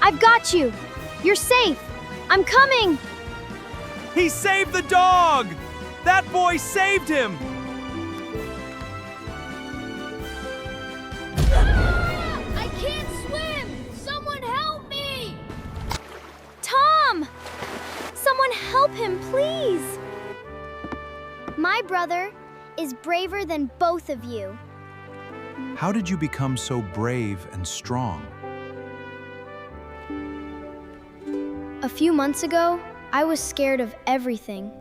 I've got you. You're safe. I'm coming. He saved the dog! That boy saved him! I can't swim! Someone help me! Tom! Someone help him, please! My brother is braver than both of you. How did you become so brave and strong? A few months ago, I was scared of everything.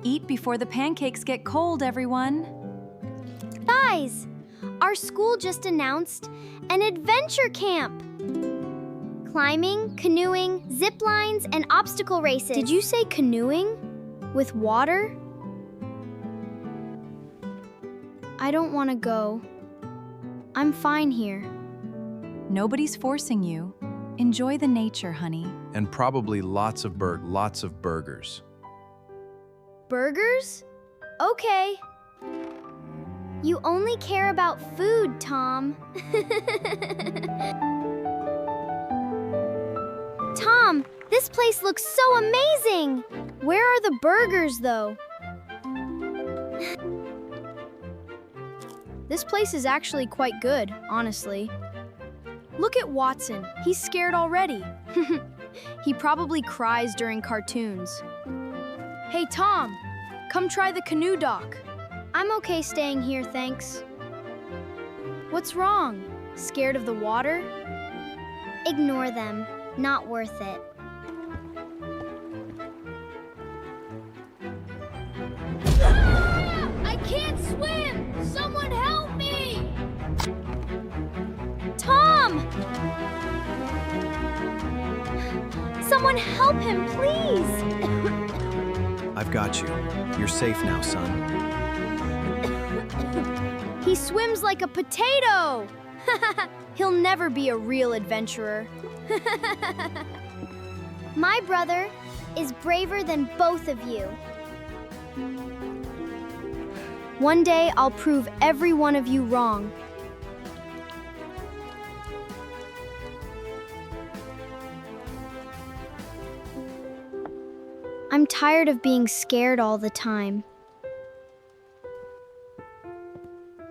Eat before the pancakes get cold, everyone. Guys, our school just announced an adventure camp. Climbing, canoeing, zip lines, and obstacle races. Did you say canoeing? With water? I don't want to go. I'm fine here. Nobody's forcing you. Enjoy the nature, honey. And probably lots of burgers. Burgers? Okay. You only care about food, Tom. Tom, this place looks so amazing! Where are the burgers, though? This place is actually quite good, honestly. Look at Watson. He's scared already. He probably cries during cartoons. Hey, Tom, come try the canoe dock. I'm okay staying here, thanks. What's wrong? Scared of the water? Ignore them. Not worth it. I can't swim! Someone help me! Tom! Someone help him, please! I've got you. You're safe now, son. He swims like a potato! He'll never be a real adventurer. My brother is braver than both of you. One day, I'll prove every one of you wrong. I'm tired of being scared all the time.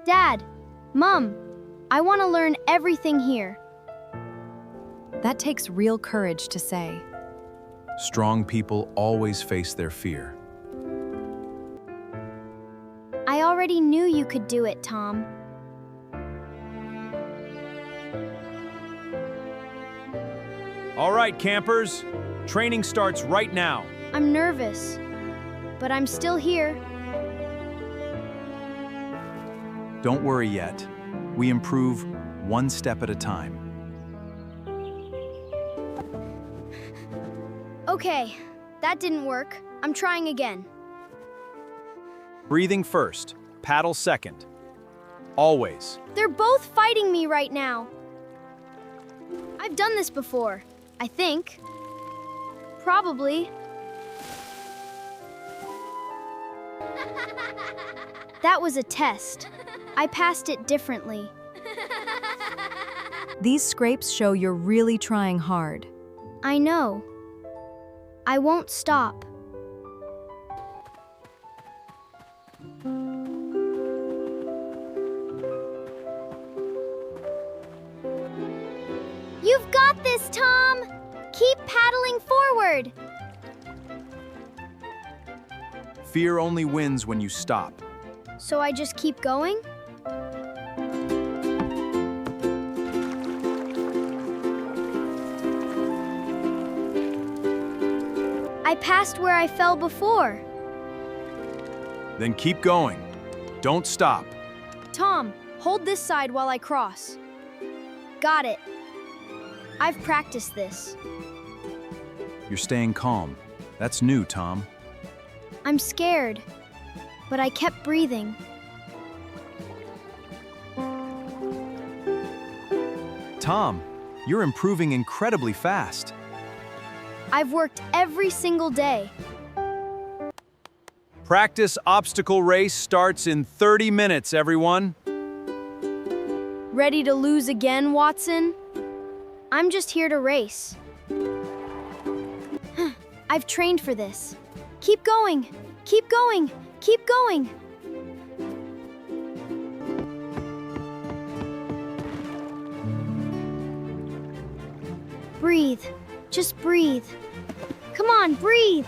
Dad, Mom, I want to learn everything here. That takes real courage to say. Strong people always face their fear. I already knew you could do it, Tom. All right, campers. Training starts right now. I'm nervous, but I'm still here. Don't worry yet. We improve one step at a time. Okay, that didn't work. I'm trying again. Breathing first, paddle second. Always. They're both fighting me right now. I've done this before, I think. Probably. That was a test. I passed it differently. These scrapes show you're really trying hard. I know. I won't stop. You've got this, Tom! Keep paddling forward! Fear only wins when you stop. So I just keep going? I passed where I fell before. Then keep going. Don't stop. Tom, hold this side while I cross. Got it. I've practiced this. You're staying calm. That's new, Tom. I'm scared, but I kept breathing. Tom, you're improving incredibly fast. I've worked every single day. Practice obstacle race starts in 30 minutes, everyone. Ready to lose again, Watson? I'm just here to race. I've trained for this. Keep going, keep going, keep going. Breathe, just breathe. Come on, breathe.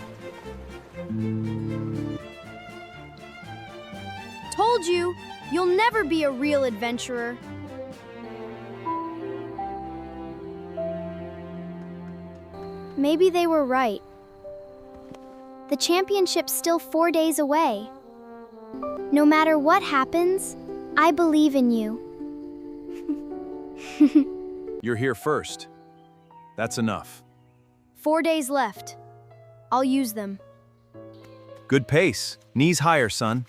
Told you, you'll never be a real adventurer. Maybe they were right. The championship's still 4 days away. No matter what happens, I believe in you. You're here first. That's enough. 4 days left. I'll use them. Good pace. Knees higher, son.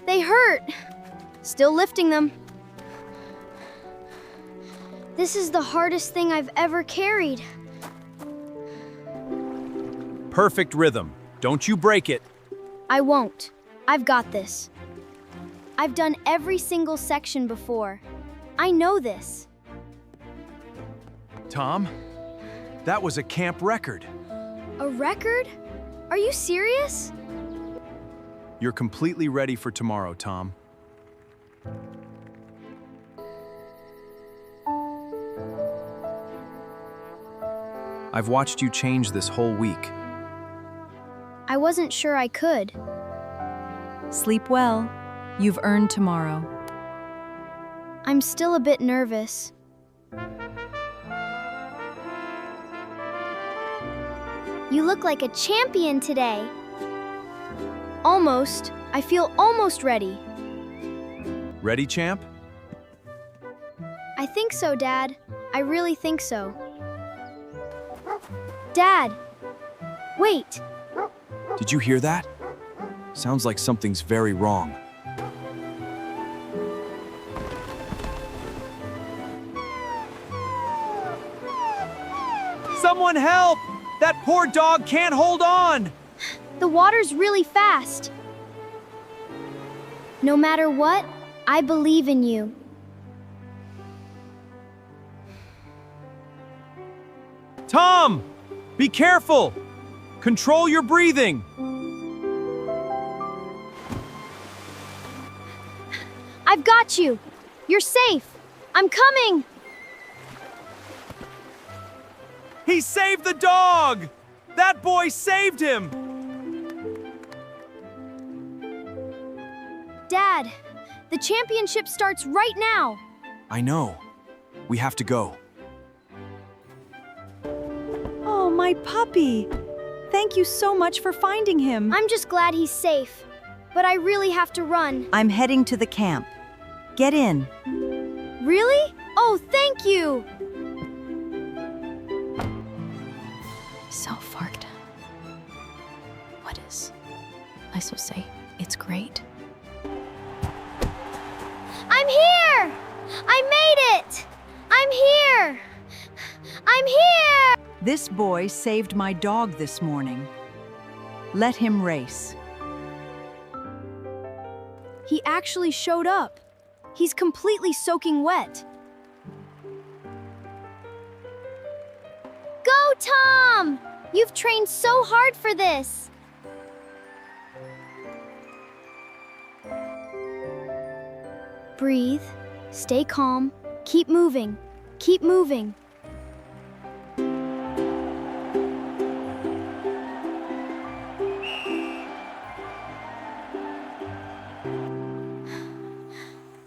They hurt. Still lifting them. This is the hardest thing I've ever carried. Perfect rhythm. Don't you break it. I won't. I've got this. I've done every single section before. I know this. Tom, that was a camp record. A record? Are you serious? You're completely ready for tomorrow, Tom. I've watched you change this whole week. I wasn't sure I could. Sleep well. You've earned tomorrow. I'm still a bit nervous. You look like a champion today. Almost. I feel almost ready. Ready, champ? I think so, Dad. I really think so. Dad! Wait! Did you hear that? Sounds like something's very wrong. Someone help! That poor dog can't hold on! The water's really fast. No matter what, I believe in you. Tom! Be careful! Control your breathing! I've got you. You're safe. I'm coming. He saved the dog! That boy saved him! Dad, the championship starts right now. I know. We have to go. Oh, my puppy. Thank you so much for finding him. I'm just glad he's safe, but I really have to run. I'm heading to the camp. Get in. Really? Oh, thank you. So farked. What is? I so say it's great. I'm here! I made it! I'm here! I'm here! This boy saved my dog this morning. Let him race. He actually showed up. He's completely soaking wet. Go, Tom! You've trained so hard for this. Breathe, stay calm, keep moving, keep moving.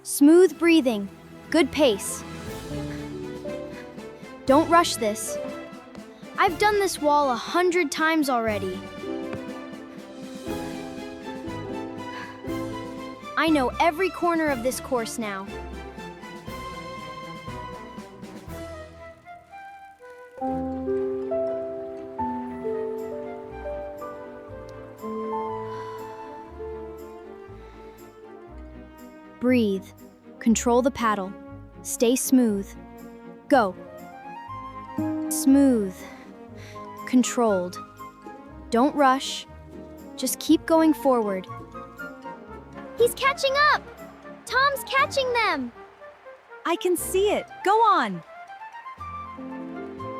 Smooth breathing, good pace. Don't rush this. I've done this wall 100 times already. I know every corner of this course now. Breathe. Control the paddle. Stay smooth. Go. Smooth. Controlled. Don't rush. Just keep going forward. He's catching up! Tom's catching them! I can see it. Go on.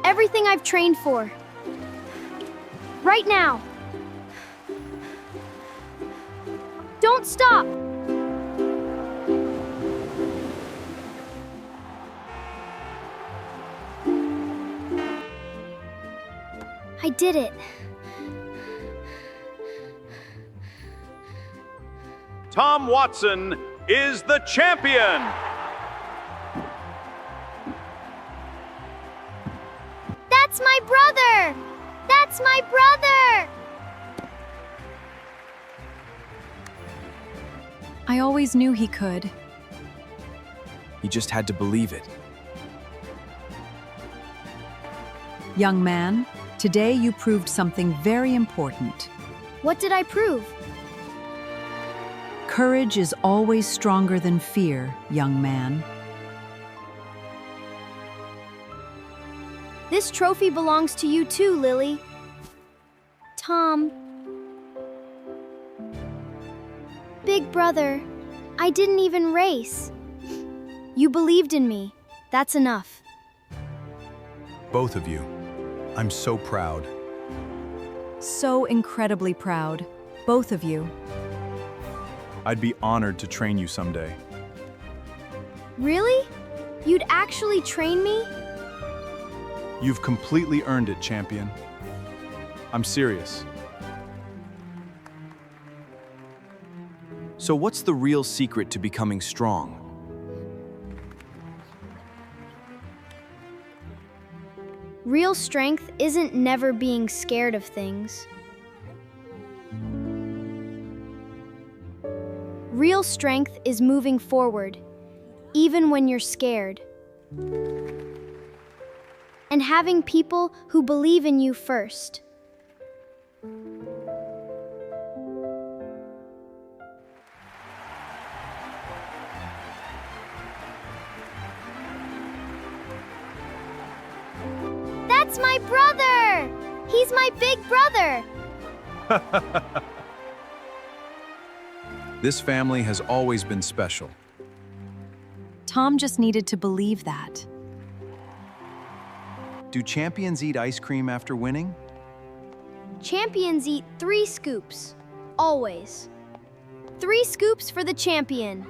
Everything I've trained for. Right now. Don't stop! I did it. Tom Watson is the champion! That's my brother! That's my brother! I always knew he could. He just had to believe it. Young man, today you proved something very important. What did I prove? Courage is always stronger than fear, young man. This trophy belongs to you too, Lily. Tom. Big brother, I didn't even race. You believed in me. That's enough. Both of you. I'm so proud. So incredibly proud. Both of you. I'd be honored to train you someday. Really? You'd actually train me? You've completely earned it, champion. I'm serious. So what's the real secret to becoming strong? Real strength isn't never being scared of things. Real strength is moving forward, even when you're scared. And having people who believe in you first. That's my brother! He's my big brother! This family has always been special. Tom just needed to believe that. Do champions eat ice cream after winning? Champions eat 3 scoops. Always. 3 scoops for the champion.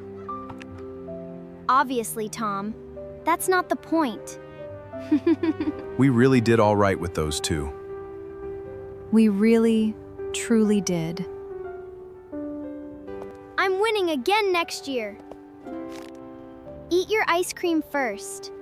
Obviously, Tom. That's not the point. We really did all right with those two. We really, truly did. I'm winning again next year. Eat your ice cream first.